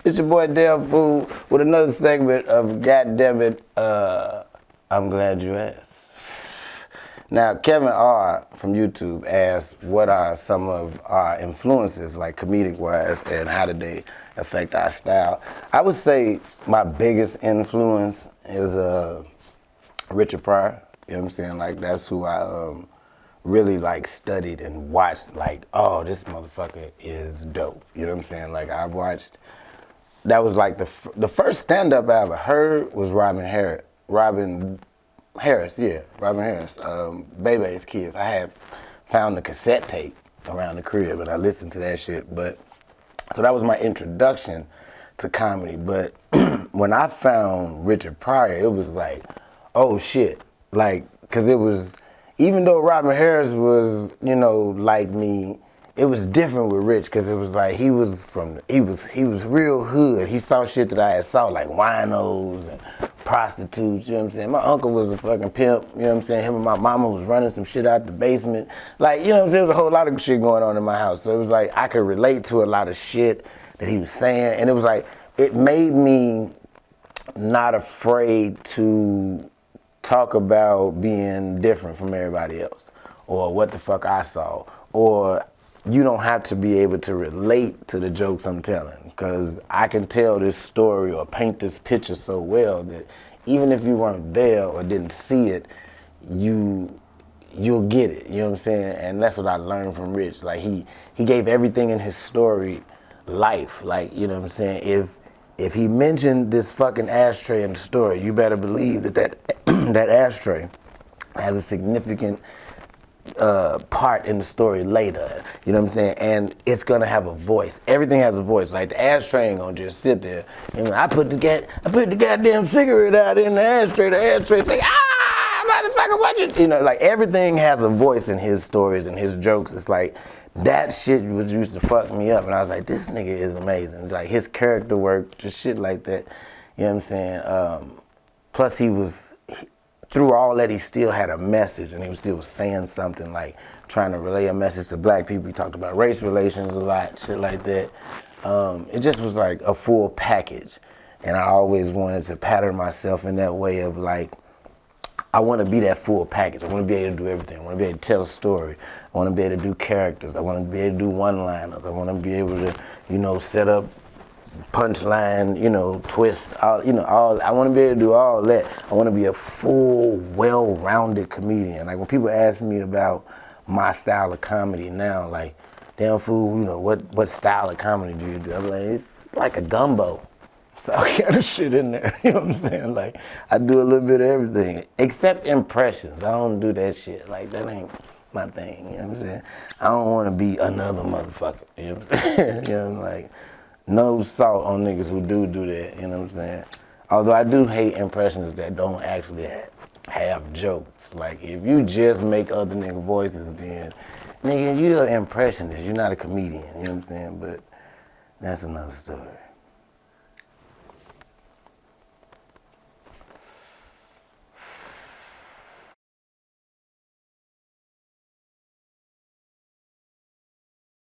It's your boy Damn Fool with another segment of Goddammit, I'm Glad You Asked. Now, Kevin R. from YouTube asked what are some of our influences, like comedic-wise, and how did they affect our style? I would say my biggest influence is Richard Pryor. You know what I'm saying? Like, that's who I really like studied and watched, like, oh, this motherfucker is dope. You know what I'm saying? Like, I watched, that was like the first stand-up I ever heard was Robin Harris, Bebe's Kids. I had found the cassette tape around the crib and I listened to that shit. But so that was my introduction to comedy. But when I found Richard Pryor, it was like, oh shit. Like, cause it was, even though Robin Harris was, you know, like me, it was different with Rich, cause it was like he was real hood. He saw shit that I had saw, like winos and prostitutes, you know what I'm saying? My uncle was a fucking pimp, you know what I'm saying? Him and my mama was running some shit out the basement. Like, you know what I'm saying? There was a whole lot of shit going on in my house. So it was like, I could relate to a lot of shit that he was saying. And it was like, it made me not afraid to talk about being different from everybody else, or what the fuck I saw, or you don't have to be able to relate to the jokes I'm telling, because I can tell this story or paint this picture so well that even if you weren't there or didn't see it, you'll get it, you know what I'm saying? And that's what I learned from Rich. Like, he gave everything in his story life. Like, you know what I'm saying? If he mentioned this fucking ashtray in the story, you better believe that that ashtray has a significant part in the story later, you know what I'm saying? And it's gonna have a voice. Everything has a voice. Like, the ashtray ain't gonna just sit there. And I put the goddamn cigarette out in the ashtray say, ah, motherfucker, what you, you know, like, everything has a voice in his stories and his jokes. It's like, that shit was used to fuck me up, and I was like, this nigga is amazing. Like, his character work, just shit like that, you know what I'm saying? Plus through all that, he still had a message, and he was still saying something, like trying to relay a message to black people. He talked about race relations a lot, shit like that. It just was like a full package, and I always wanted to pattern myself in that way of like, I want to be that full package. I want to be able to do everything. I want to be able to tell a story. I want to be able to do characters. I want to be able to do one-liners. I want to be able to, you know, set up punchline, you know, twist, all, you know, all. I want to be able to do all that. I want to be a full, well-rounded comedian. Like, when people ask me about my style of comedy now, like, Damn Fool, you know, what style of comedy do you do? I'm like, it's like a gumbo. So I got shit in there, you know what I'm saying? Like, I do a little bit of everything, except impressions. I don't do that shit. Like, that ain't my thing, you know what I'm saying? I don't want to be another motherfucker, you know what I'm saying? You know, like, no salt on niggas who do that, you know what I'm saying? Although I do hate impressions that don't actually have jokes. Like, if you just make other nigga voices, then, nigga, you're an impressionist. You're not a comedian, you know what I'm saying? But that's another story.